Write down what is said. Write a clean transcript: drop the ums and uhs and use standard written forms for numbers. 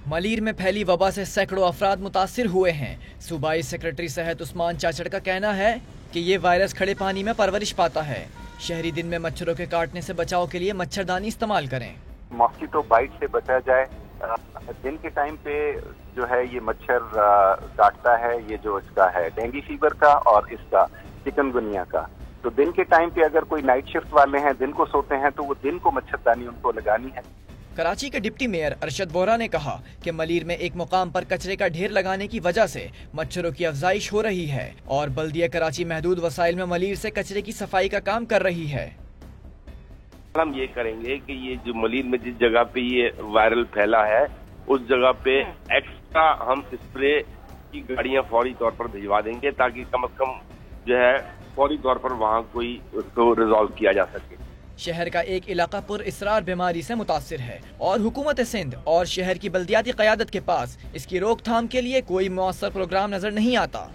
ملیر میں پھیلی وبا سے سینکڑوں افراد متاثر ہوئے ہیں۔ صوبائی سیکرٹری صحت عثمان چاچڑ کا کہنا ہے کہ یہ وائرس کھڑے پانی میں پرورش پاتا ہے۔ شہری دن میں مچھروں کے کاٹنے سے بچاؤ کے لیے مچھردانی استعمال کریں۔ ماسکیٹو بائٹ سے بچا جائے۔ دن کے ٹائم پہ جو ہے یہ مچھر کاٹتا ہے، یہ جو اس کا ہے ڈینگی فیور کا اور اس کا چکن گنیا کا۔ تو دن کے ٹائم پہ اگر کوئی نائٹ شفٹ والے ہیں، دن کو سوتے ہیں، تو وہ دن کو مچھردانی ان کو لگانی ہے۔ کراچی کے ڈپٹی میئر ارشد بورا نے کہا کہ ملیر میں ایک مقام پر کچرے کا ڈھیر لگانے کی وجہ سے مچھروں کی افزائش ہو رہی ہے اور بلدیہ کراچی محدود وسائل میں ملیر سے کچرے کی صفائی کا کام کر رہی ہے۔ ہم یہ کریں گے کہ یہ جو ملیر میں جس جگہ پہ یہ وائرل پھیلا ہے اس جگہ پہ ایکسٹرا ہم اسپرے کی گاڑیاں فوری طور پر بھجوا دیں گے تاکہ کم از کم جو ہے فوری طور پر وہاں کوئی اس کو ریزالو کیا جا سکے۔ شہر کا ایک علاقہ پر اسرار بیماری سے متاثر ہے اور حکومت سندھ اور شہر کی بلدیاتی قیادت کے پاس اس کی روک تھام کے لیے کوئی مؤثر پروگرام نظر نہیں آتا۔